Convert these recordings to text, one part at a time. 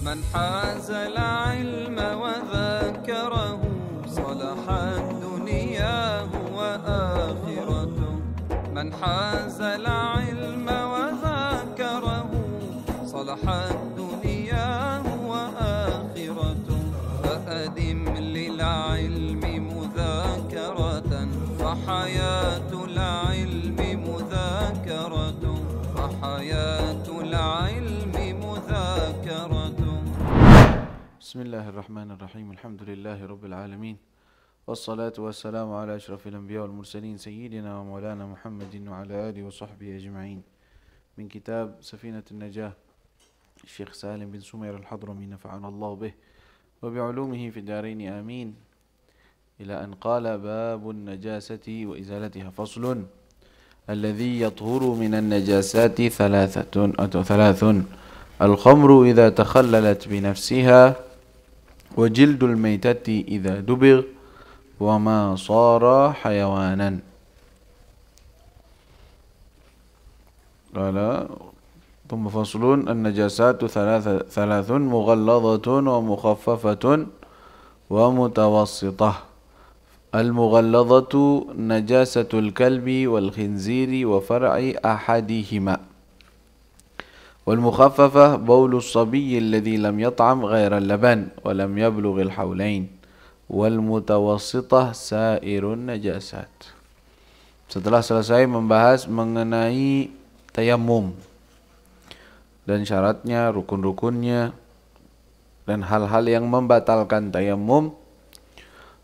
من حاز العلم وذاكره صلحت دنياه وآخرته من حاز العلم وذاكره صلحت دنياه وآخرته فأدم للعلم مذاكرة فحياة العلم مذاكرة فحياة العلم مذاكرة. بسم الله الرحمن الرحيم. الحمد لله رب العالمين والصلاة والسلام على أشرف الأنبياء والمرسلين سيدنا ومولانا محمد وعلى آله وصحبه أجمعين. من كتاب سفينة النجاة الشيخ سالم بن سمير الحضرمي نفعنا الله به وبعلومه في الدارين آمين. إلى أن قال باب النجاسة وإزالتها. فصل: الذي يطهر من النجاسات ثلاث: الخمر إذا تخللت بنفسها، وجلد الميتة إذا دبغ، وما صار حيوانا. قال ثم فصل: النجاسات ثلاث: مغلظة ومخففة ومتوسطة. المغلظة نجاسة الكلب والخنزير وفرع أحدهما، والمخففة بول الصبي الذي لم يطعم غير اللبن ولم يبلغ الحولين، والمتوسطة سائر النجاسات. Setelah selesai membahas mengenai tayamum dan syaratnya, rukun-rukunnya, dan hal-hal yang membatalkan tayamum,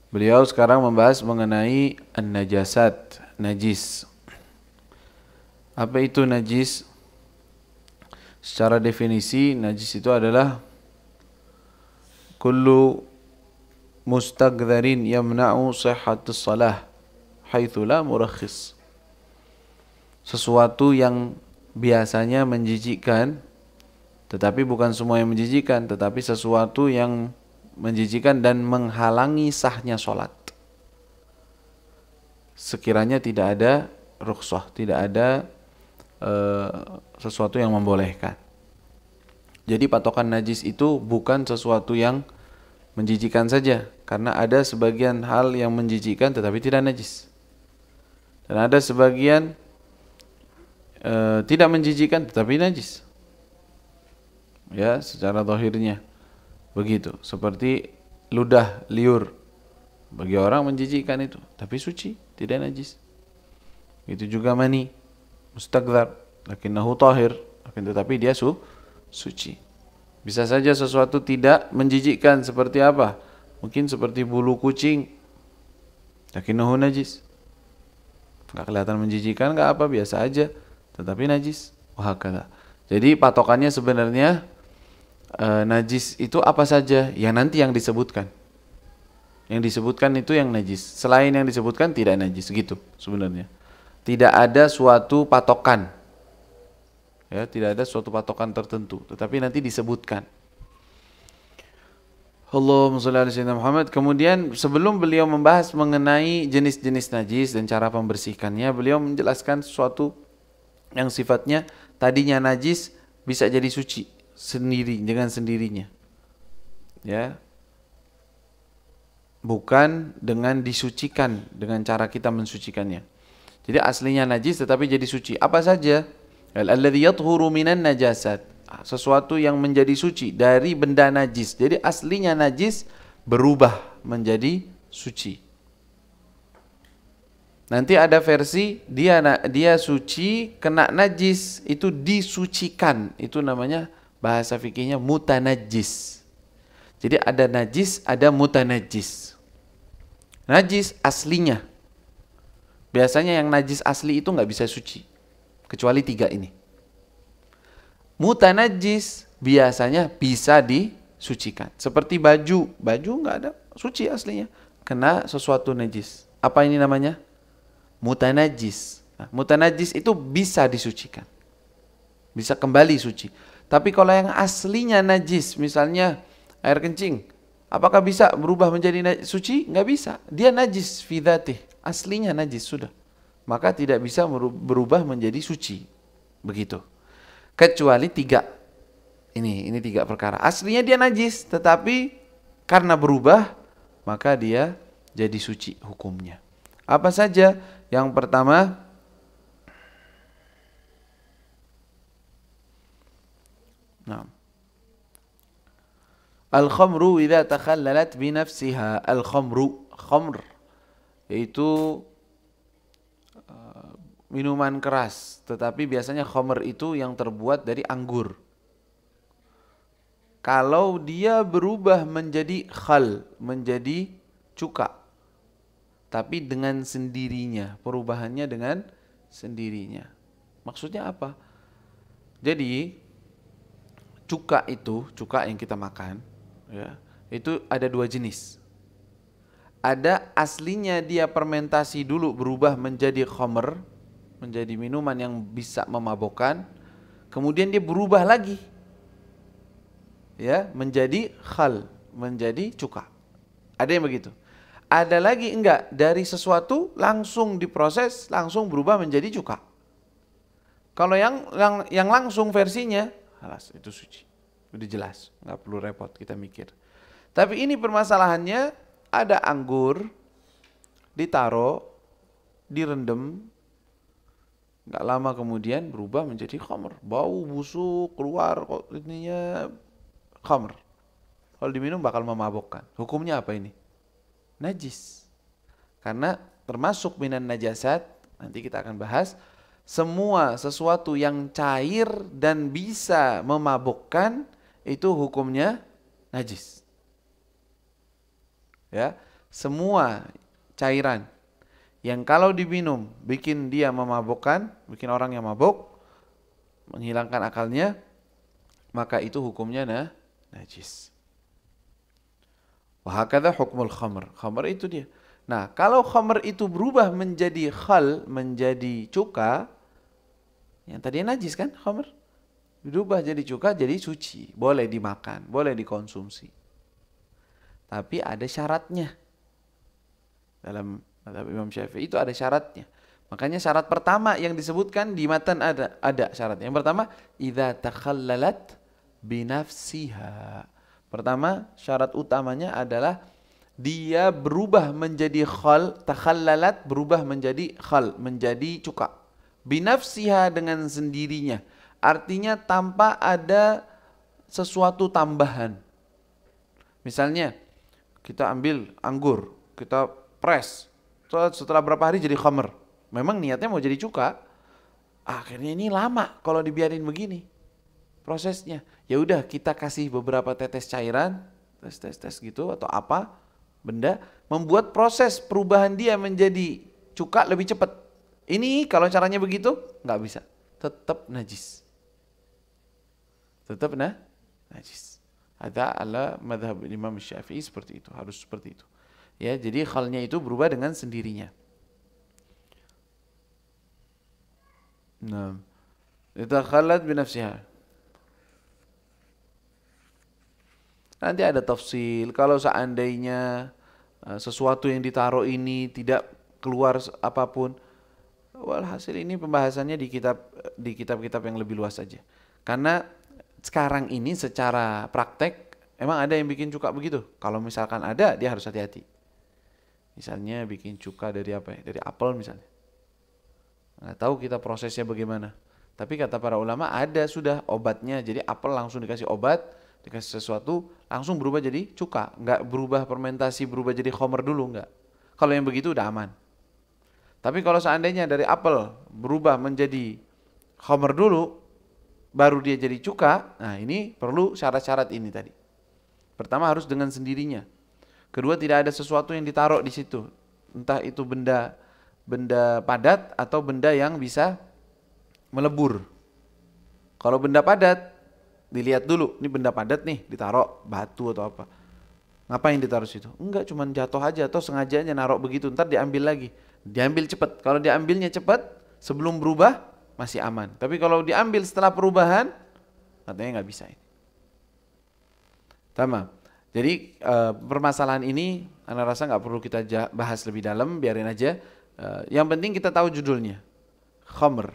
beliau sekarang membahas mengenai an-najasat, najis. Apa itu najis? Secara definisi, najis itu adalah kullu mustagdharin yamna'u sihhatus salah haitsu la murakhis. Sesuatu yang biasanya menjijikkan, tetapi bukan semua yang menjijikkan, tetapi sesuatu yang menjijikkan dan menghalangi sahnya sholat. Sekiranya tidak ada rukhsah, tidak ada sesuatu yang membolehkan. Jadi patokan najis itu bukan sesuatu yang menjijikkan saja, karena ada sebagian hal yang menjijikkan tetapi tidak najis, dan ada sebagian tidak menjijikkan tetapi najis. Ya, secara zahirnya begitu. Seperti ludah liur, bagi orang menjijikkan itu, tapi suci, tidak najis. Itu juga mani, mustagdhar, lakinnahu tahir, tetapi dia suci. Bisa saja sesuatu tidak menjijikkan, seperti apa? Mungkin seperti bulu kucing, lakinnahu najis. Enggak kelihatan menjijikkan, enggak apa, biasa aja, tetapi najis. Wahakala. Jadi patokannya sebenarnya najis itu apa saja yang nanti yang disebutkan. Yang disebutkan itu yang najis. Selain yang disebutkan tidak najis, gitu sebenarnya. Tidak ada suatu patokan. Ya, tidak ada suatu patokan tertentu, tetapi nanti disebutkan. Allahumma shalli ala sayyidina Muhammad. Kemudian sebelum beliau membahas mengenai jenis-jenis najis dan cara pembersihkannya, beliau menjelaskan sesuatu yang sifatnya tadinya najis bisa jadi suci sendiri dengan sendirinya. Ya. Bukan dengan disucikan dengan cara kita mensucikannya. Jadi aslinya najis tetapi jadi suci. Apa saja? Alladzi yathuru minan najasat. Sesuatu yang menjadi suci dari benda najis. Jadi aslinya najis berubah menjadi suci. Nanti ada versi dia suci kena najis, itu disucikan. Itu namanya bahasa fikihnya mutanajjis. Jadi ada najis, ada mutanajjis. Najis aslinya. Biasanya yang najis asli itu nggak bisa suci, kecuali 3 ini. Mutanajjis biasanya bisa disucikan. Seperti baju nggak ada suci aslinya, kena sesuatu najis. Apa ini namanya? Mutanajjis. Nah, mutanajjis itu bisa disucikan, bisa kembali suci. Tapi kalau yang aslinya najis, misalnya air kencing, apakah bisa berubah menjadi suci? Nggak bisa. Dia najis fi dzatih, aslinya najis sudah. Maka tidak bisa berubah menjadi suci. Begitu. Kecuali 3. Ini 3 perkara. Aslinya dia najis, tetapi karena berubah maka dia jadi suci hukumnya. Apa saja? Yang pertama, al-khamru idza takhallalat bi nafsiha. Khamr yaitu minuman keras, tetapi biasanya khamr itu yang terbuat dari anggur. Kalau dia berubah menjadi khal, menjadi cuka, tapi dengan sendirinya, perubahannya dengan sendirinya. Maksudnya apa? Jadi cuka yang kita makan, ya, itu ada 2 jenis. Ada aslinya dia fermentasi dulu berubah menjadi khamr, menjadi minuman yang bisa memabukkan, kemudian dia berubah lagi, ya, menjadi khal, menjadi cuka. Ada yang begitu. Ada lagi enggak, dari sesuatu langsung diproses, langsung berubah menjadi cuka. Kalau yang langsung versinya, halas, itu suci. Udah jelas, enggak perlu repot kita mikir. Tapi ini permasalahannya, ada anggur ditaruh, direndam, enggak lama kemudian berubah menjadi khamr. Bau busuk keluar kok, ininya khamr. Kalau diminum bakal memabukkan. Hukumnya apa ini? Najis. Karena termasuk minan najasat, nanti kita akan bahas, semua sesuatu yang cair dan bisa memabukkan itu hukumnya najis. Ya, semua cairan yang kalau diminum bikin dia memabukkan, bikin orang yang mabuk, menghilangkan akalnya, maka itu hukumnya najis. Wa hakadha hukmul khamr. Khamr itu dia. Nah, kalau khamr itu berubah menjadi khal, menjadi cuka, yang tadinya najis kan khamr, berubah jadi cuka, jadi suci, boleh dimakan, boleh dikonsumsi. Tapi ada syaratnya. Dalam mazhab Imam Syafi'i itu ada syaratnya. Makanya syarat pertama yang disebutkan di matan ada syaratnya. Yang pertama, idza takhallalat binafsiha. Pertama, syarat utamanya adalah dia berubah menjadi khal, takhallalat berubah menjadi khal, menjadi cuka. Binafsiha dengan sendirinya. Artinya tanpa ada sesuatu tambahan. Misalnya, kita ambil anggur, kita press, setelah berapa hari jadi khamr. Memang niatnya mau jadi cuka, akhirnya ini lama kalau dibiarin begini prosesnya. Ya udah kita kasih beberapa tetes cairan, tes gitu atau apa benda, membuat proses perubahan dia menjadi cuka lebih cepat. Ini kalau caranya begitu nggak bisa, tetap najis, tetap najis. Ada ala madhab Imam Syafi'i seperti itu, harus seperti itu. Ya, jadi khalnya itu berubah dengan sendirinya. Nah, itakhallat binafsiha. Nanti ada tafsil, kalau seandainya sesuatu yang ditaruh ini tidak keluar apapun, walhasil ini pembahasannya di kitab-kitab yang lebih luas saja. Karena sekarang ini secara praktek emang ada yang bikin cuka begitu. Kalau misalkan ada, dia harus hati-hati. Misalnya bikin cuka dari apa ya? Dari apel misalnya. Nggak tahu kita prosesnya bagaimana. Tapi kata para ulama ada sudah obatnya. Jadi apel langsung dikasih obat, dikasih sesuatu, langsung berubah jadi cuka. Nggak berubah fermentasi, berubah jadi khamr dulu, nggak. Kalau yang begitu udah aman. Tapi kalau seandainya dari apel berubah menjadi khamr dulu, baru dia jadi cuka, nah ini perlu syarat-syarat ini tadi. Pertama harus dengan sendirinya. Kedua tidak ada sesuatu yang ditaruh di situ. Entah itu benda padat atau benda yang bisa melebur. Kalau benda padat, dilihat dulu, ini benda padat nih, ditaruh batu atau apa. Ngapain ditaruh situ? Enggak, cuma jatuh aja atau sengaja aja naruh begitu, ntar diambil lagi. Diambil cepat. Kalau diambilnya cepat, sebelum berubah, masih aman. Tapi kalau diambil setelah perubahan, katanya nggak bisa ini. Tamam. Jadi permasalahan ini, Anda rasa nggak perlu kita bahas lebih dalam, biarin aja. Yang penting kita tahu judulnya. Khamr.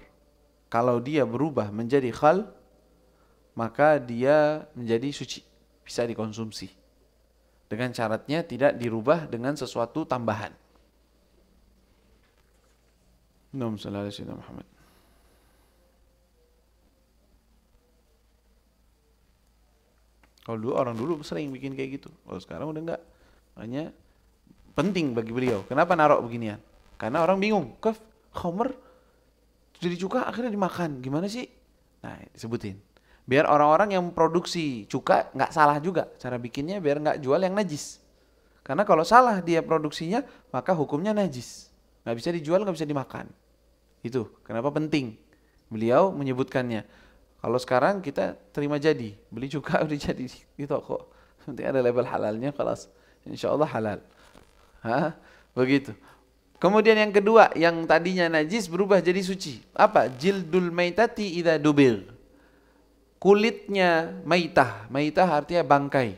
Kalau dia berubah menjadi khal, maka dia menjadi suci, bisa dikonsumsi. Dengan syaratnya tidak dirubah dengan sesuatu tambahan. Allahumma shalli ala sayyidina Muhammad. Kalau dulu orang dulu sering bikin kayak gitu. Kalau sekarang udah enggak. Makanya penting bagi beliau. Kenapa narok beginian? Karena orang bingung. Khamr jadi cuka akhirnya dimakan. Gimana sih? Nah, disebutin. Biar orang-orang yang produksi cuka nggak salah juga cara bikinnya, biar nggak jual yang najis. Karena kalau salah dia produksinya, maka hukumnya najis. Nggak bisa dijual, nggak bisa dimakan. Itu kenapa penting beliau menyebutkannya. Kalau sekarang kita terima jadi, beli cuka udah jadi di toko. Nanti ada label halalnya, kelas insya Allah halal. Begitu. Kemudian yang kedua, yang tadinya najis berubah jadi suci. Apa? Jildul maitati idza dubir. Kulitnya maitah. Maitah artinya bangkai.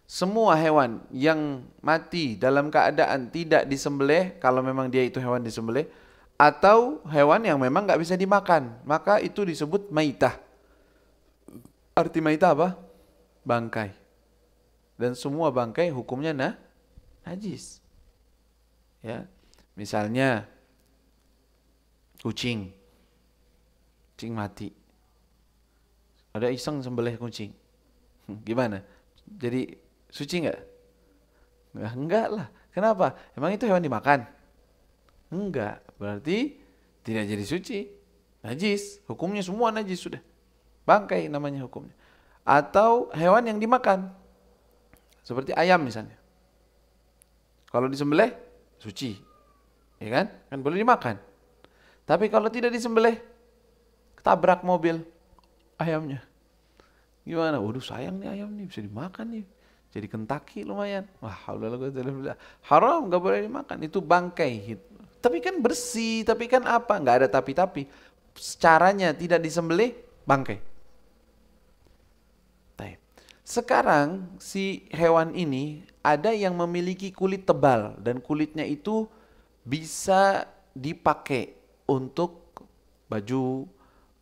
Semua hewan yang mati dalam keadaan tidak disembelih, kalau memang dia itu hewan disembelih, atau hewan yang memang nggak bisa dimakan, maka itu disebut maitah. Arti maitah apa? Bangkai. Dan semua bangkai hukumnya najis. Ya, misalnya kucing mati, ada iseng sembelih kucing, gimana? Jadi suci nggak? Enggak lah. Kenapa? Emang itu hewan dimakan? Enggak, berarti tidak jadi suci. Najis, hukumnya semua najis sudah. Bangkai namanya hukumnya. Atau hewan yang dimakan. Seperti ayam misalnya. Kalau disembelih, suci. Ya kan? Kan boleh dimakan. Tapi kalau tidak disembelih, ketabrak mobil ayamnya. Gimana? Waduh sayang nih ayam nih, bisa dimakan nih. Jadi Kentucky lumayan. Wah, haram, gak boleh dimakan. Itu bangkai. Tapi kan bersih, tapi kan apa? Nggak ada tapi-tapi. Caranya tidak disembelih, bangkai. Sekarang si hewan ini ada yang memiliki kulit tebal dan kulitnya itu bisa dipakai untuk baju,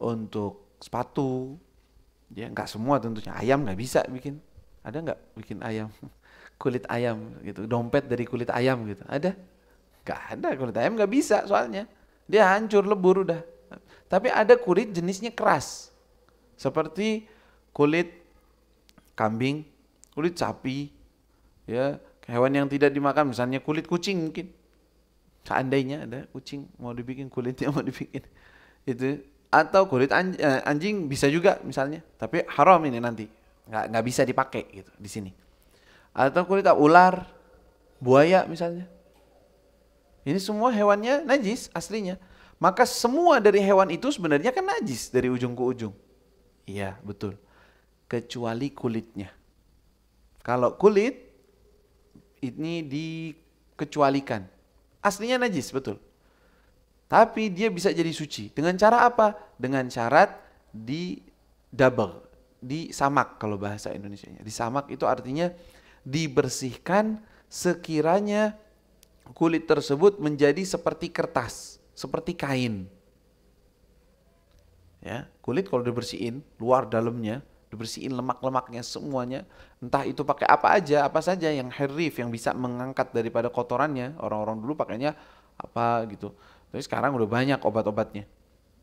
untuk sepatu. Ya nggak semua tentunya. Ayam nggak bisa bikin. Ada nggak bikin ayam? Kulit ayam gitu, dompet dari kulit ayam gitu. Ada? Nggak ada, kulit ayam nggak bisa soalnya. Dia hancur, lebur udah. Tapi ada kulit jenisnya keras. Seperti kulit kambing, kulit sapi, ya, hewan yang tidak dimakan, misalnya kulit kucing mungkin. Seandainya ada kucing mau dibikin kulitnya mau dibikin. Itu atau kulit anjing bisa juga misalnya, tapi haram ini nanti. Nggak bisa dipakai gitu di sini. Atau kulit ular, buaya misalnya. Ini semua hewannya najis aslinya. Maka semua dari hewan itu sebenarnya kan najis dari ujung ke ujung. Iya, betul. Kecuali kulitnya. Kalau kulit ini dikecualikan. Aslinya najis, betul. Tapi dia bisa jadi suci. Dengan cara apa? Dengan syarat disamak kalau bahasa Indonesianya. Disamak itu artinya dibersihkan sekiranya kulit tersebut menjadi seperti kertas, seperti kain. Ya, kulit kalau dibersihin, luar dalamnya, dibersihin lemak-lemaknya semuanya, entah itu pakai apa saja yang herif yang bisa mengangkat daripada kotorannya. Orang-orang dulu pakainya apa gitu. Tapi sekarang udah banyak obat-obatnya.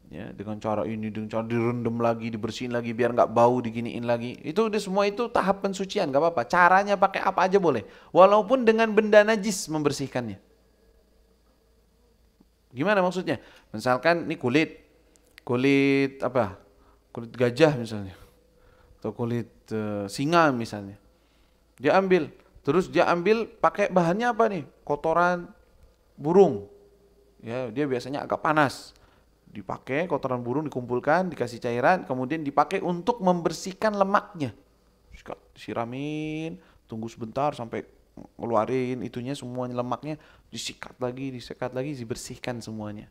Ya, dengan cara ini, dengan cara direndam lagi, dibersihin lagi biar nggak bau, diginiin lagi. Itu udah semua itu tahap pensucian, nggak apa-apa. Caranya pakai apa aja boleh, walaupun dengan benda najis membersihkannya. Gimana maksudnya? Misalkan ini kulit apa? Kulit gajah misalnya, atau kulit singa misalnya. Dia ambil, terus dia ambil pakai bahannya apa nih? Kotoran burung. Ya, dia biasanya agak panas. Dipakai kotoran burung, dikumpulkan, dikasih cairan, kemudian dipakai untuk membersihkan lemaknya. Disiramin, tunggu sebentar sampai ngeluarin itunya semuanya, lemaknya disekat lagi, dibersihkan semuanya.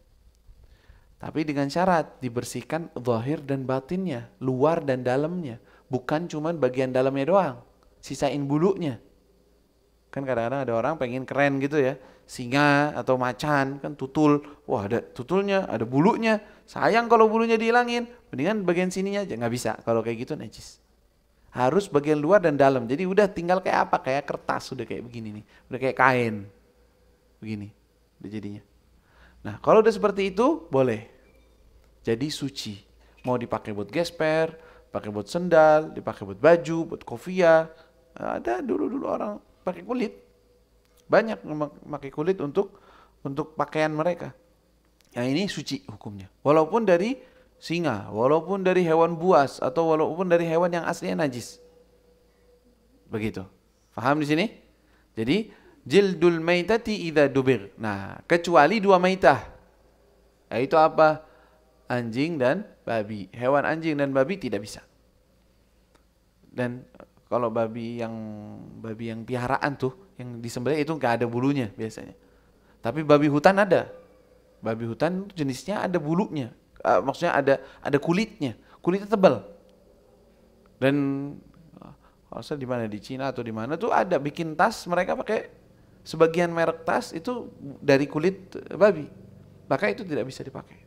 Tapi dengan syarat dibersihkan zahir dan batinnya, luar dan dalamnya, bukan cuma bagian dalamnya doang, sisain bulunya. Kan kadang-kadang ada orang pengen keren gitu ya, singa atau macan kan tutul, wah ada tutulnya, ada bulunya, sayang kalau bulunya dihilangin, mendingan bagian sininya aja. Nggak bisa, kalau kayak gitu najis. Harus bagian luar dan dalam. Jadi udah tinggal kayak apa? Kayak kertas, udah kayak begini nih. Udah kayak kain. Begini, udah jadinya. Nah, kalau udah seperti itu, boleh. Jadi suci. Mau dipakai buat gesper, pakai buat sendal, dipakai buat baju, buat kopiah. Ada dulu orang pakai kulit. Banyak memakai kulit untuk pakaian mereka. Yang ini suci hukumnya. Walaupun dari singa, walaupun dari hewan buas, atau walaupun dari hewan yang aslinya najis. Begitu. Faham di sini? Jadi jildul maitati idza dubir. Nah, kecuali dua maitah. Yaitu apa? Anjing dan babi. Hewan anjing dan babi tidak bisa. Dan kalau babi yang piaraan tuh, yang disembelih itu nggak ada bulunya biasanya. Tapi babi hutan ada. Babi hutan jenisnya ada bulunya. Maksudnya ada kulitnya. Kulitnya tebal. Dan kalau di mana, di Cina atau di mana tuh ada bikin tas, mereka pakai sebagian merek tas itu dari kulit babi. Maka itu tidak bisa dipakai.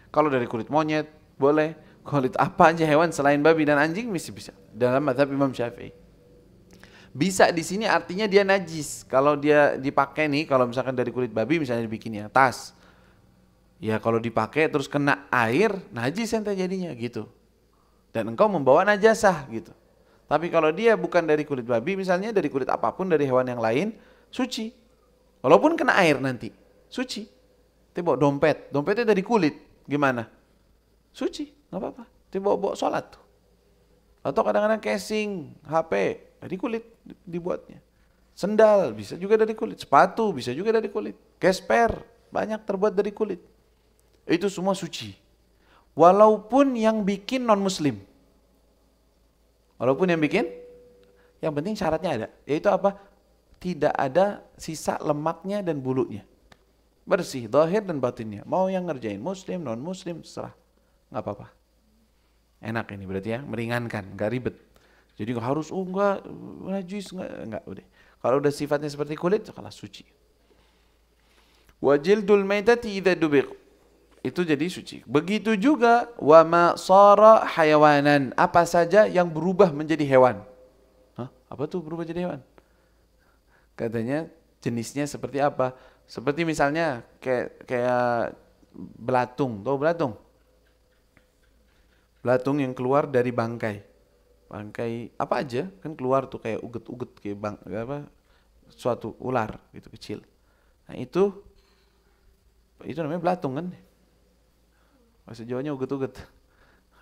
Kalau dari kulit monyet boleh. Kulit apa aja hewan selain babi dan anjing bisa. Dalam mazhab Imam Syafi'i. Bisa di sini artinya dia najis. Kalau dia dipakai nih, kalau misalkan dari kulit babi misalnya dibikin ya tas. Ya kalau dipakai terus kena air, najis ente jadinya gitu. Dan engkau membawa najasah gitu. Tapi kalau dia bukan dari kulit babi, misalnya dari kulit apapun, dari hewan yang lain, suci. Walaupun kena air nanti, suci. Dia bawa dompetnya dari kulit, gimana? Suci, nggak apa-apa. Dia bawa sholat tuh. Atau kadang-kadang casing, HP, dari kulit dibuatnya. Sendal, bisa juga dari kulit. Sepatu, bisa juga dari kulit. Gesper, banyak terbuat dari kulit. Itu semua suci. Walaupun yang bikin non-muslim. Walaupun yang bikin, yang penting syaratnya ada. Yaitu apa? Tidak ada sisa lemaknya dan bulunya. Bersih, zahir dan batinnya. Mau yang ngerjain muslim, non-muslim, terserah. Nggak apa-apa. Enak ini berarti ya, meringankan, nggak ribet. Jadi nggak harus, enggak, najis, enggak, udah. Kalau udah sifatnya seperti kulit, kalah suci. Wajildul maitati idza dubiq. Itu jadi suci. Begitu juga wa ma sara hayawanan, apa saja yang berubah menjadi hewan. Hah? Apa tuh berubah jadi hewan? Katanya jenisnya seperti apa? Seperti misalnya kayak belatung, tahu belatung? Belatung yang keluar dari bangkai. Bangkai apa aja kan keluar tuh kayak uget-uget kayak suatu ular gitu kecil. Nah, itu namanya belatung kan? Bahasa Jawanya uget-uget.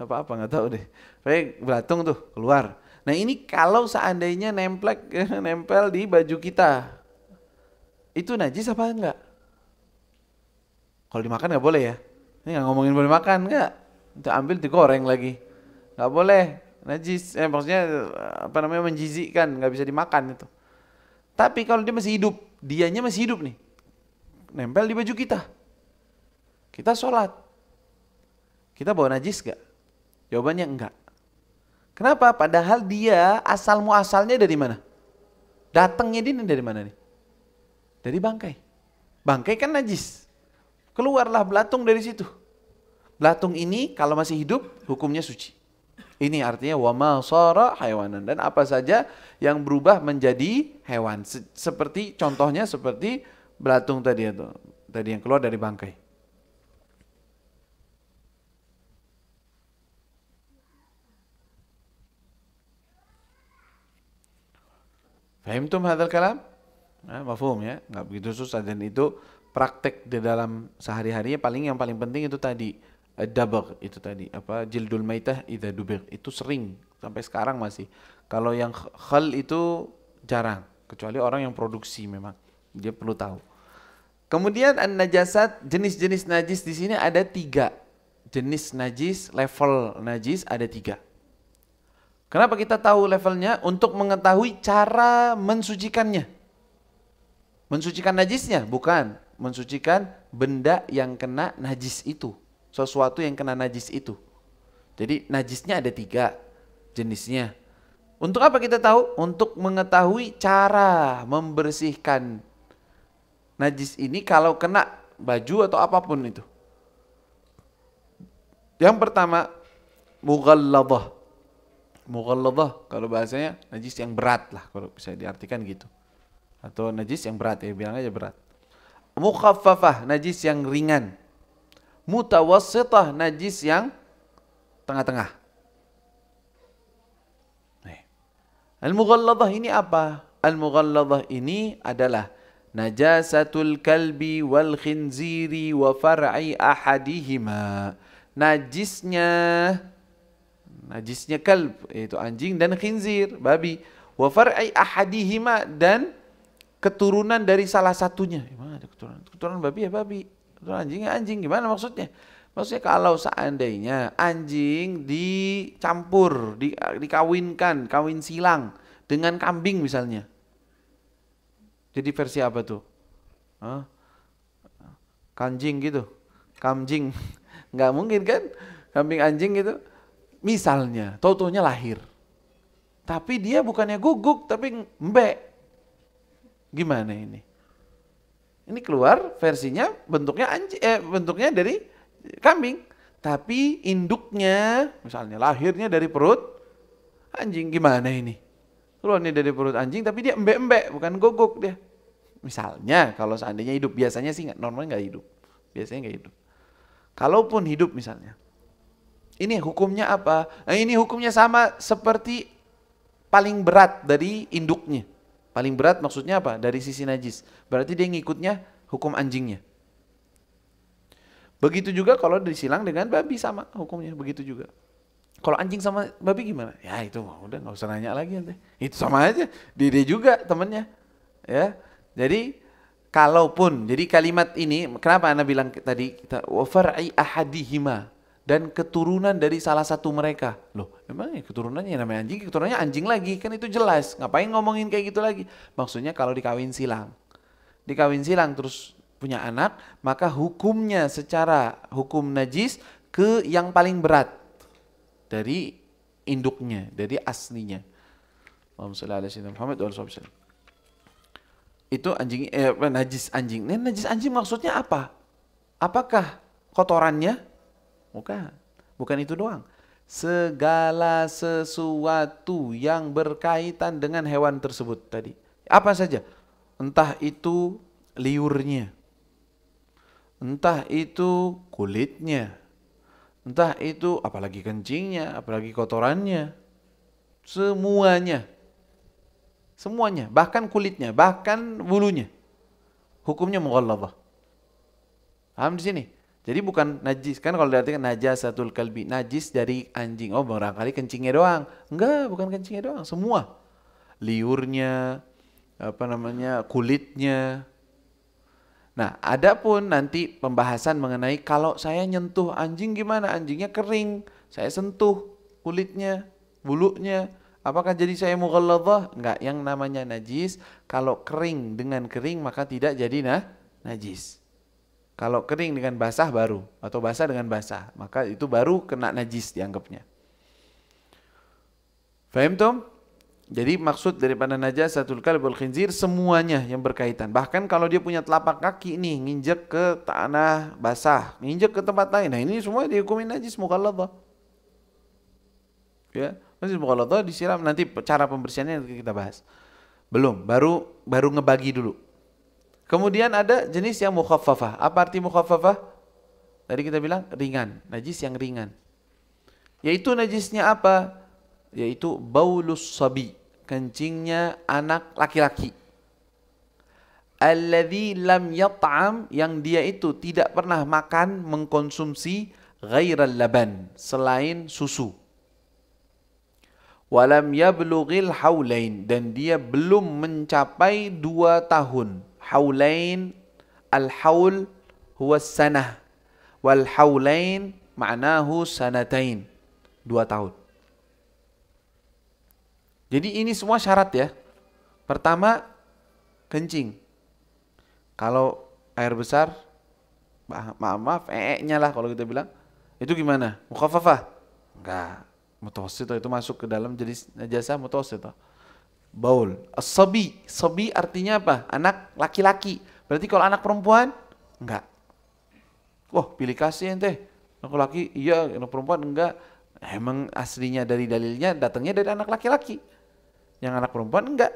Apa-apa nggak tahu deh. Kayak belatung tuh keluar. Nah, ini kalau seandainya nempel di baju kita. Itu najis apa enggak? Kalau dimakan nggak boleh ya. Ini nggak ngomongin boleh makan enggak? Itu ambil digoreng lagi. Nggak boleh. Najis. Maksudnya apa namanya, menjijikkan, nggak bisa dimakan itu. Tapi kalau dia masih hidup, dianya masih hidup nih. Nempel di baju kita. Kita sholat. Kita bawa najis gak? Jawabannya enggak. Kenapa? Padahal dia asal muasalnya dari mana? Datangnya dia dari mana nih? Dari bangkai. Bangkai kan najis. Keluarlah belatung dari situ. Belatung ini kalau masih hidup hukumnya suci. Ini artinya wa ma sara hayawanan, dan apa saja yang berubah menjadi hewan. Seperti contohnya seperti belatung tadi itu. Tadi yang keluar dari bangkai. Fahimtum hadzal kalam? Nah, mafhum ya, nggak begitu susah, dan itu praktek di dalam sehari-harinya. Yang paling penting itu tadi dabagh, itu tadi apa, jildul maitah idza dubir, itu sering sampai sekarang masih. Kalau yang khal itu jarang, kecuali orang yang produksi, memang dia perlu tahu. Kemudian an-najasat, jenis-jenis najis di sini ada 3 jenis najis, level najis ada 3. Kenapa kita tahu levelnya? Untuk mengetahui cara mensucikannya. Mensucikan najisnya? Bukan. Mensucikan benda yang kena najis itu. Sesuatu yang kena najis itu. Jadi najisnya ada 3 jenisnya. Untuk apa kita tahu? Untuk mengetahui cara membersihkan najis ini kalau kena baju atau apapun itu. Yang pertama, mughalladah. Mughalladah kalau bahasanya najis yang berat lah, kalau bisa diartikan gitu. Atau najis yang berat, ya bilang aja berat. Mukhaffafah, najis yang ringan. Mutawassithah, najis yang tengah-tengah. Al-mughalladah ini apa? Al-mughalladah ini adalah najasatul kalbi wal khinziri wa far'i ahadihima. Najisnya kalb, yaitu anjing dan khinzir, babi. Wa far'i ahadihima, dan keturunan dari salah satunya. Gimana ada keturunan? Keturunan babi ya babi, keturunan anjing ya anjing. Gimana maksudnya? Maksudnya kalau seandainya anjing dicampur, dikawinkan, kawin silang dengan kambing misalnya. Jadi versi apa tuh? Hah? Kanjing gitu. Kamjing. Nggak mungkin kan? Kambing anjing gitu. Misalnya, tau-taunya lahir. Tapi dia bukannya guguk, tapi mbek. Gimana ini? Ini keluar versinya bentuknya anjing, bentuknya dari kambing. Tapi induknya, misalnya lahirnya dari perut anjing. Gimana ini? Keluarnya dari perut anjing, tapi dia embek-embek, bukan guguk dia. Misalnya, kalau seandainya hidup, biasanya sih normalnya nggak hidup. Biasanya nggak hidup. Kalaupun hidup misalnya, ini hukumnya apa? Nah, ini hukumnya sama seperti paling berat dari induknya. Paling berat maksudnya apa? Dari sisi najis. Berarti dia ngikutnya hukum anjingnya. Begitu juga kalau disilang dengan babi, sama hukumnya. Begitu juga. Kalau anjing sama babi gimana? Ya itu udah nggak usah nanya lagi nanti. Itu sama aja. Dia juga temennya. Ya. Jadi kalaupun, jadi kalimat ini kenapa Anda bilang tadi kita wa far'i ahadihima, dan keturunan dari salah satu mereka. Loh, emangnya keturunannya namanya anjing, keturunannya anjing lagi, kan itu jelas. Ngapain ngomongin kayak gitu lagi? Maksudnya kalau dikawin silang. Dikawin silang terus punya anak, maka hukumnya secara hukum najis ke yang paling berat dari induknya, dari aslinya. Allahumma shalli ala sayyidina Muhammad wa alihi wasallam. Itu anjing najis anjing. Ini najis anjing maksudnya apa? Apakah kotorannya? Bukan itu doang. Segala sesuatu yang berkaitan dengan hewan tersebut tadi. Apa saja? Entah itu liurnya, entah itu kulitnya, entah itu apalagi kencingnya, apalagi kotorannya. Semuanya. Semuanya, bahkan kulitnya, bahkan bulunya. Hukumnya mughalladah. Paham di sini? Jadi bukan najis, kan kalau diartikan najasatul kalbi, najis dari anjing. Oh, barangkali kencingnya doang. Enggak, bukan kencingnya doang, semua. Liurnya, kulitnya. Nah, adapun nanti pembahasan mengenai kalau saya nyentuh anjing gimana? Anjingnya kering, saya sentuh kulitnya, bulunya, apakah jadi saya mughalladah? Enggak, yang namanya najis kalau kering dengan kering maka tidak jadi najis. Kalau kering dengan basah baru, atau basah dengan basah, maka itu baru kena najis dianggapnya. Faham Tom? Jadi maksud daripada najasatul kalb wal khinzir semuanya yang berkaitan. Bahkan kalau dia punya telapak kaki nih, nginjek ke tanah basah, nginjek ke tempat lain. Nah ini semua dihukumi najis mughalladah. Ya, najis mughalladah disiram, nanti cara pembersihannya kita bahas. Belum, baru ngebagi dulu. Kemudian ada jenis yang mukhaffafah. Apa arti mukhaffafah? Tadi kita bilang ringan, najis yang ringan. Yaitu najisnya apa? Yaitu baulus sabi, kencingnya anak laki-laki. Alladzi lam yat'am, yang dia itu tidak pernah makan, mengkonsumsi ghairal laban, selain susu. Walam yablughil haulain, dan dia belum mencapai 2 tahun. Haulain, al-haul huwa sanah, wal haulain ma'nahu sanatain, 2 tahun. Jadi ini semua syarat ya. Pertama, kencing. Kalau air besar, maaf, nya lah kalau kita bilang, itu gimana? Mukhaffafah? Enggak, mutawassithah, itu masuk ke dalam jenis najasah mutawassithah. Baul, as-sabi, sabi artinya apa? Anak laki-laki. Berarti kalau anak perempuan, enggak. Wah, pilih kasih ente. Anak laki iya, anak perempuan enggak. Emang aslinya dari dalilnya datangnya dari anak laki-laki. Yang anak perempuan enggak.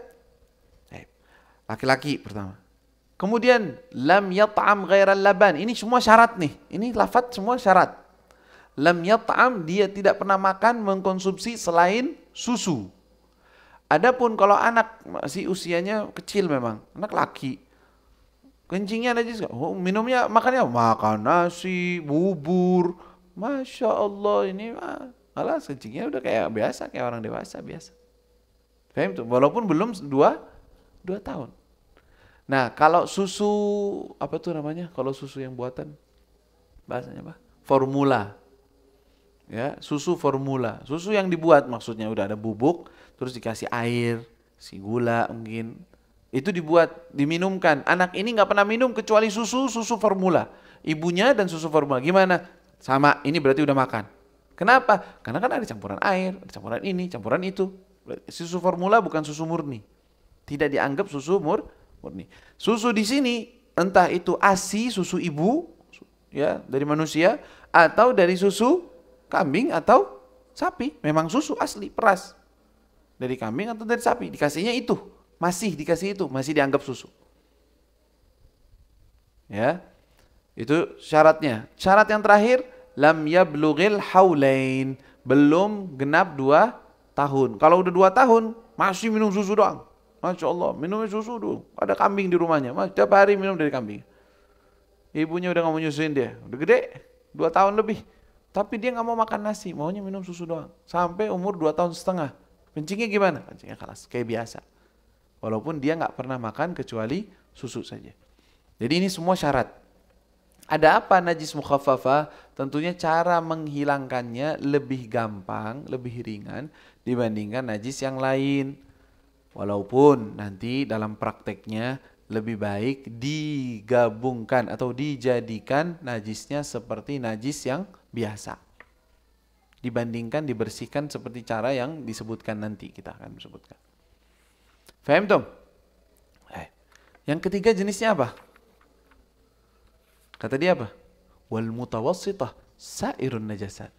Laki-laki pertama. Kemudian lam yat'am ghairal laban. Ini semua syarat nih. Ini lafaz semua syarat. Lam yat'am, dia tidak pernah makan mengkonsumsi selain susu. Adapun kalau anak masih usianya kecil memang, anak laki, kencingnya najis, oh, minumnya makannya makan nasi, bubur, masya Allah ini malah kencingnya udah kayak biasa, kayak orang dewasa biasa. Paham tuh? Walaupun belum dua tahun. Nah kalau susu apa tuh namanya? Kalau susu yang buatan bahasanya apa? Formula. Ya, susu formula, susu yang dibuat maksudnya udah ada bubuk, terus dikasih air, si gula mungkin, itu dibuat, diminumkan. Anak ini nggak pernah minum kecuali susu formula, ibunya dan susu formula. Gimana? Sama, ini berarti udah makan. Kenapa? Karena kan ada campuran air, ada campuran ini, campuran itu. Susu formula bukan susu murni, tidak dianggap susu murni. Susu di sini entah itu ASI, susu ibu, ya dari manusia, atau dari susu kambing atau sapi, memang susu asli peras dari kambing atau dari sapi, dikasihnya itu, masih dikasih itu, masih dianggap susu. Ya, itu syaratnya. Syarat yang terakhir, lam yablughil haulain, belum genap 2 tahun. Kalau udah 2 tahun masih minum susu doang, masya Allah, minumnya susu doang. Ada kambing di rumahnya, tiap hari minum dari kambing. Ibunya udah nggak mau nyusuin dia, udah gede, 2 tahun lebih. Tapi dia nggak mau makan nasi, maunya minum susu doang. Sampai umur 2 tahun setengah. Kencingnya gimana? Kencingnya keras, kayak biasa. Walaupun dia nggak pernah makan kecuali susu saja. Jadi ini semua syarat. Ada apa najis mukhaffafah? Tentunya cara menghilangkannya lebih gampang, lebih ringan dibandingkan najis yang lain. Walaupun nanti dalam prakteknya lebih baik digabungkan atau dijadikan najisnya seperti najis yang biasa dibandingkan dibersihkan seperti cara yang disebutkan nanti, kita akan sebutkan. Faham tuh? Yang ketiga jenisnya apa? Kata dia apa? Wal mutawassitah sairun najasat.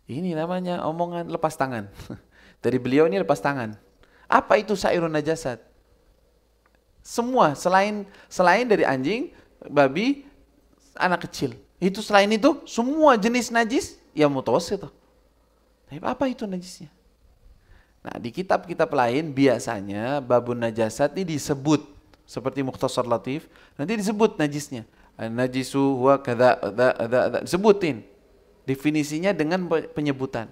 Ini namanya omongan lepas tangan. Dari beliau ini lepas tangan. Apa itu sairun najasat? Semua selain dari anjing, babi, anak kecil. Itu selain itu semua jenis najis yang mutawassithah. Tapi apa itu najisnya? Nah, di kitab-kitab lain biasanya babun najasat ini disebut seperti Mukhtasar Latif, nanti disebut najisnya. Najisu huwa kadza disebutin definisinya dengan penyebutan.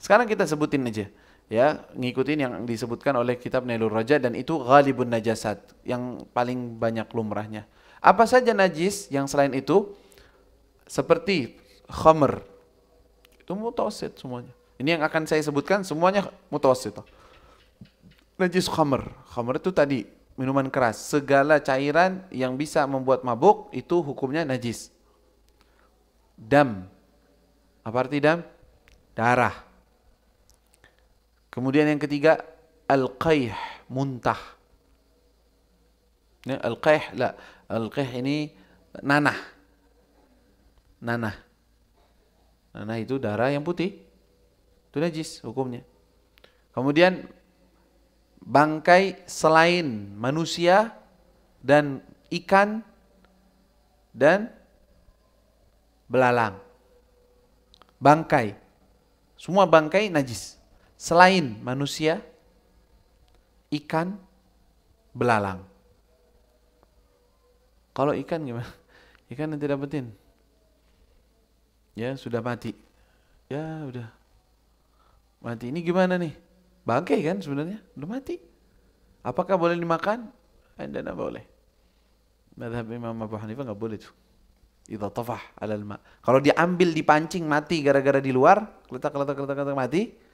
Sekarang kita sebutin aja. Ya, ngikutin yang disebutkan oleh kitab Nailur Raja, dan itu ghalibun najasat, yang paling banyak lumrahnya. Apa saja najis yang selain itu? Seperti khamr, itu mutawassit semuanya. Ini yang akan saya sebutkan semuanya mutawassit. Najis khamr, khamr itu tadi minuman keras, segala cairan yang bisa membuat mabuk itu hukumnya najis. Dam, apa arti dam? Darah. Kemudian yang ketiga, al-qayh, muntah. Ya, al-qayh, al-qayh ini nanah. Nanah itu darah yang putih. Itu najis hukumnya. Kemudian bangkai selain manusia dan ikan dan belalang. Bangkai. Semua bangkai najis. Selain manusia, ikan, belalang. Kalau ikan gimana? Ikan nanti dapetin. Ya sudah mati. Ya udah mati. Ini gimana nih? Bangkai kan sebenarnya, udah mati. Apakah boleh dimakan? Tidak boleh. Mazhab Imam Abu Hanifah nggak boleh tuh. Idza tafah 'alal ma. Kalau diambil dipancing mati gara-gara di luar, letak mati.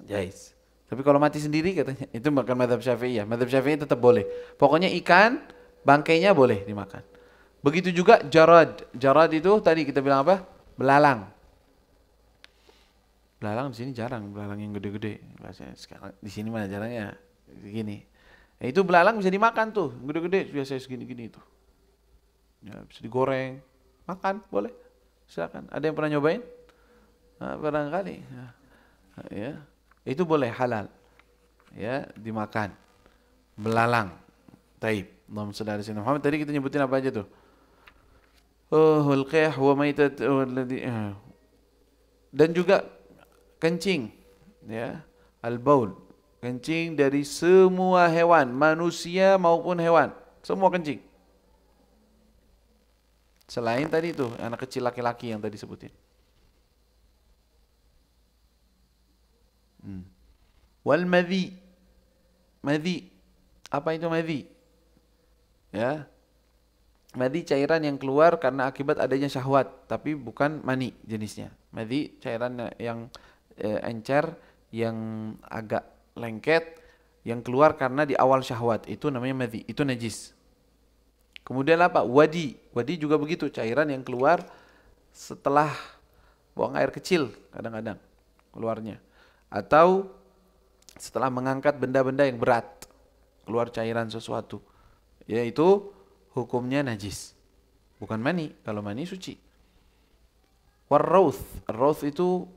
Jais. Tapi kalau mati sendiri katanya itu bukan mazhab Syafi'iyah. Mazhab Syafi'i tetap boleh. Pokoknya ikan bangkainya boleh dimakan. Begitu juga jarad. Jarad itu tadi kita bilang apa? Belalang. Belalang di sini jarang, belalang yang gede-gede. Sekarang di sini mana jarangnya? Begini. Itu belalang bisa dimakan tuh, gede-gede biasa segini-gini itu. Ya, bisa digoreng, makan boleh. silakan. Ada yang pernah nyobain? Nah, barangkali. Nah, ya, itu boleh halal. Ya, dimakan. Belalang. Taib. Allahumma shalli ala sayyidina Muhammad. Tadi kita nyebutin apa aja tuh? Hulqiyah wa maitat dan juga kencing, ya, al-baul, kencing dari semua hewan, manusia maupun hewan, semua kencing. Selain tadi itu anak kecil laki-laki yang tadi sebutin. Wal madhi. Madhi. Apa itu madhi? Ya. Madhi cairan yang keluar karena akibat adanya syahwat, tapi bukan mani jenisnya. Madhi cairan yang encer, yang agak lengket, yang keluar karena di awal syahwat, itu namanya madhi, itu najis. Kemudian apa? Wadi. Wadi juga begitu, cairan yang keluar setelah buang air kecil kadang-kadang keluarnya. Atau setelah mengangkat benda-benda yang berat, keluar cairan sesuatu. Yaitu hukumnya najis. Bukan mani, kalau mani suci. Warrauth. Rauth itu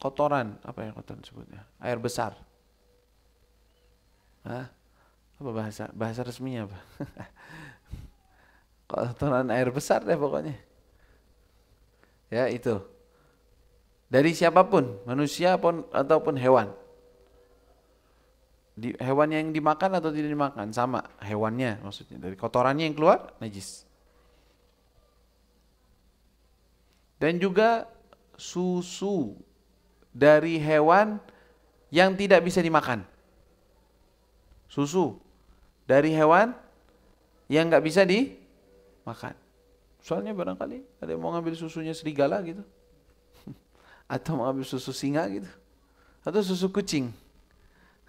kotoran, apa yang kotoran sebutnya? Air besar. Hah? Apa bahasa resminya apa? Kotoran air besar deh pokoknya. Ya, itu. Dari siapapun, manusia ataupun hewan. Hewan yang dimakan atau tidak dimakan sama, hewannya maksudnya, dari kotorannya yang keluar najis. Dan juga susu dari hewan yang tidak bisa dimakan. Susu dari hewan yang nggak bisa dimakan. Soalnya barangkali ada yang mau ngambil susunya serigala gitu, atau mau ngambil susu singa gitu, atau susu kucing.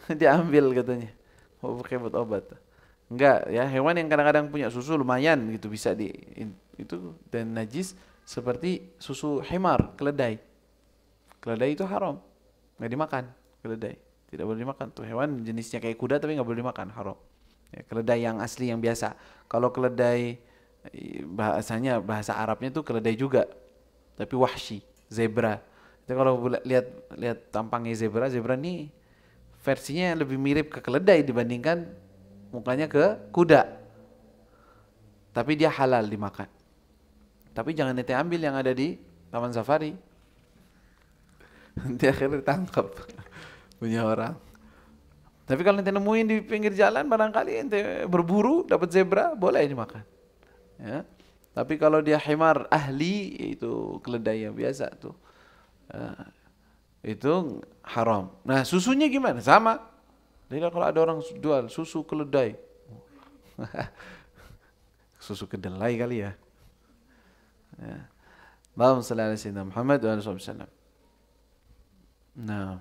Diambil katanya, mau pakai buat obat. Enggak, ya, hewan yang kadang-kadang punya susu lumayan gitu bisa itu, dan najis seperti susu himar, keledai. Keledai itu haram, nggak dimakan. Keledai tidak boleh dimakan tuh, hewan jenisnya kayak kuda tapi nggak boleh dimakan, haram. Ya, keledai yang asli yang biasa. Kalau keledai bahasa Arabnya tuh keledai juga, tapi wahshi, zebra. Jadi kalau lihat tampangnya zebra nih versinya lebih mirip ke keledai dibandingkan mukanya ke kuda. Tapi dia halal dimakan. Tapi jangan ente ambil yang ada di taman safari. Nanti akhirnya ditangkap punya orang. Tapi kalau ente nemuin di pinggir jalan, barangkali ente berburu dapat zebra, boleh dimakan. Ya. Tapi kalau dia himar ahli, itu keledai yang biasa tuh, itu haram. Nah, susunya gimana? Sama. Jadi kalau ada orang jual susu keledai, susu kedelai kali ya. Allahumma shalli ala sayyidina Muhammad wa alihi wasallam. Nah,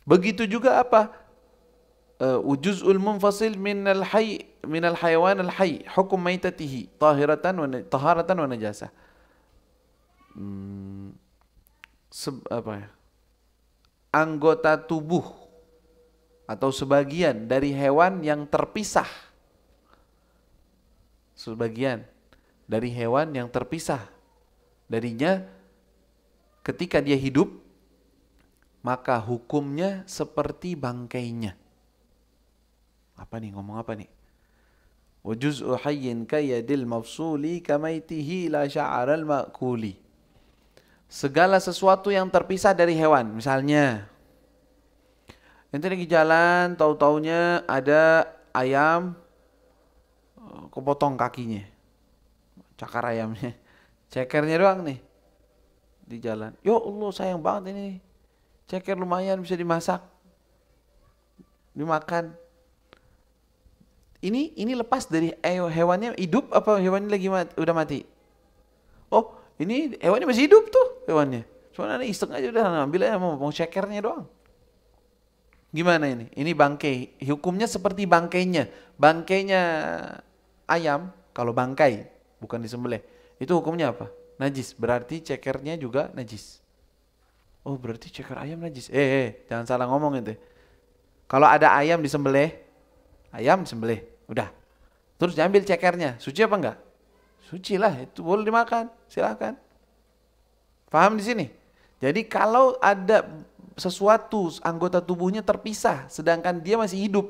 begitu juga apa? Wujuzul munfasil minal hayawan al hayy, hukum maitatihi taharatan wa najasah. Apa ya? Anggota tubuh atau sebagian dari hewan yang terpisah. Sebagian dari hewan yang terpisah darinya ketika dia hidup, maka hukumnya seperti bangkainya. Apa nih, ngomong apa nih? Wa juz'u hayyin kayadil mafsuli kamaitihi la sya'aral ma'kuli. Segala sesuatu yang terpisah dari hewan. Misalnya, ente lagi jalan, tahu-taunya ada ayam kepotong kakinya, cakar ayamnya, cekernya doang nih di jalan. Ya Allah, sayang banget ini, ceker lumayan bisa dimasak, dimakan. Ini lepas dari hewannya hidup apa hewannya lagi udah mati? Oh, ini hewannya masih hidup tuh hewannya. Cuma aneh iseng aja udah ngambil aja, mau cekernya doang. Gimana ini? Ini bangkai. Hukumnya seperti bangkainya. Bangkainya ayam kalau bangkai bukan disembelih, itu hukumnya apa? Najis. Berarti cekernya juga najis. Oh, berarti ceker ayam najis. Jangan salah ngomong itu. Kalau ada ayam disembelih, udah. Terus diambil cekernya, suci apa enggak? Suci lah, itu boleh dimakan, silakan. Paham di sini? Jadi kalau ada sesuatu anggota tubuhnya terpisah sedangkan dia masih hidup.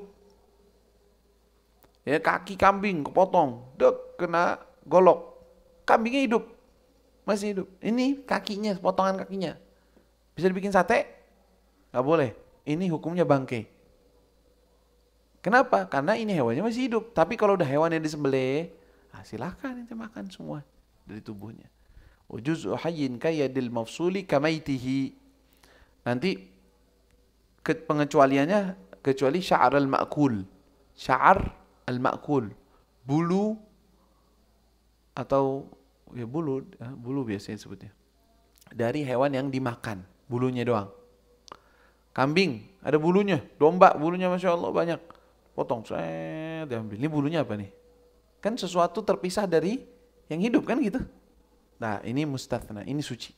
Ya, kaki kambing kepotong, kena golok. Kambingnya hidup. Masih hidup. Ini kakinya, potongan kakinya. Bisa dibikin sate? Nggak boleh. Ini hukumnya bangkai. Kenapa? Karena ini hewannya masih hidup. Tapi kalau udah hewannya disembelih, silahkan ente makan semua dari tubuhnya. Juz'u hayyin kayadil mafsuli kamaitihi. Nanti pengecualiannya kecuali sya'ar al-ma'kul. Sya'ar al-ma'kul. Bulu atau ya bulu biasanya sebutnya. Dari hewan yang dimakan, bulunya doang. Kambing ada bulunya, domba bulunya Masya Allah banyak. Potong, diambil. Ini bulunya apa nih? Kan sesuatu terpisah dari yang hidup kan gitu. Nah ini mustathna, ini suci.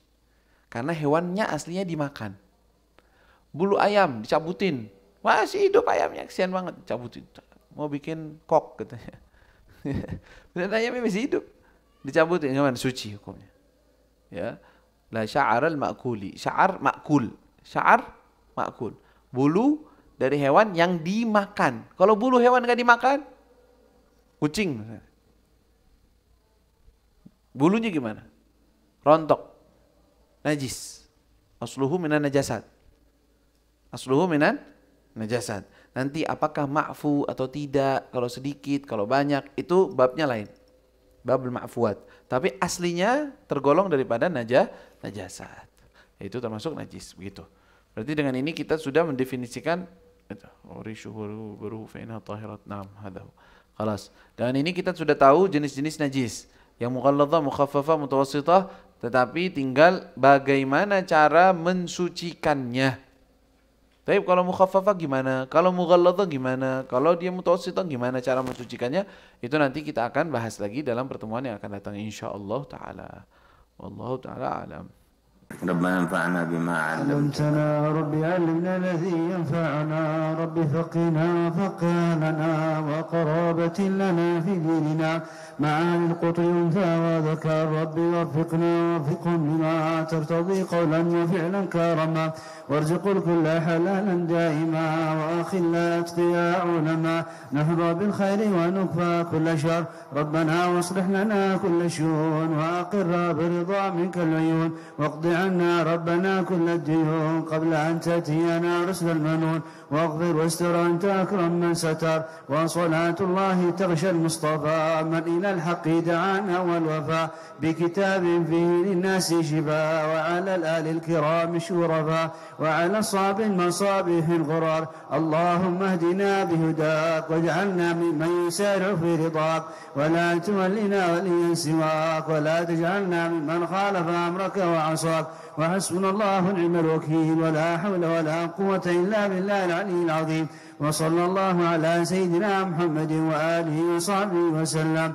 Karena hewannya aslinya dimakan. Bulu ayam dicabutin. Masih hidup ayamnya, kesian banget. Dicabutin. Mau bikin kok katanya. Dan ayamnya masih hidup. Dicabutin, gimana? Suci hukumnya. Ya. La sya'ar al-ma'kuli. Sya'ar ma'kul. Sya'ar ma'kul. Bulu dari hewan yang dimakan. Kalau bulu hewan gak dimakan, kucing. Bulunya gimana? Rontok. Najis. Asluhu minan najasat. Asluhu minan najasat. Nanti apakah ma'fu atau tidak, kalau sedikit, kalau banyak, itu babnya lain. Babul ma'fuat. Tapi aslinya tergolong daripada najasat. Itu termasuk najis, begitu. Berarti dengan ini kita sudah mendefinisikan rishuhu baruhu fa inna tahirat. Naam, hadahu. Khalas. Dengan ini kita sudah tahu jenis-jenis najis. Yang mughalladhah, mukhaffafah, mutawassithah, tetapi tinggal bagaimana cara mensucikannya. Tapi kalau mukhaffafah gimana? Kalau mughalladhah gimana? Kalau dia mutawassithah gimana cara mensucikannya? Itu nanti kita akan bahas lagi dalam pertemuan yang akan datang insyaallah taala. Wallahu taala alam. ربنا انفعنا بما علمتنا ربي علمنا الذي ينفعنا ربي فقنا فقهنا وقرابة لنا في ديننا معاني القطر ينفع وذكر ربي وفقنا وفقهم لما ترتضي قولا وفعلا كرما وارزق الكل حلالا دائما وأخلا أتقياء علما نحظى بالخير ونكفى كل شر ربنا واصلح لنا كل شؤون وأقر برضا منك العيون واقض عنا ربنا كل الديون قبل أن تأتينا رسل المنون واغفر واستر أنت أكرم من ستر وصلاة الله تغشى المصطفى من إلى الحق دعانا والوفاء بكتاب فيه للناس شفاء وعلى الآل الكرام شرفاء وعلى الصاب المصابيح الغرار اللهم اهدنا بهداك واجعلنا ممن يسارع في رضاك ولا تولنا وليا سواك ولا تجعلنا ممن خالف أمرك وعصاك وحسبنا الله ونعم الوكيل ولا حول ولا قوة إلا بالله العلي العظيم وصلى الله على سيدنا محمد وآله وصحبه وسلم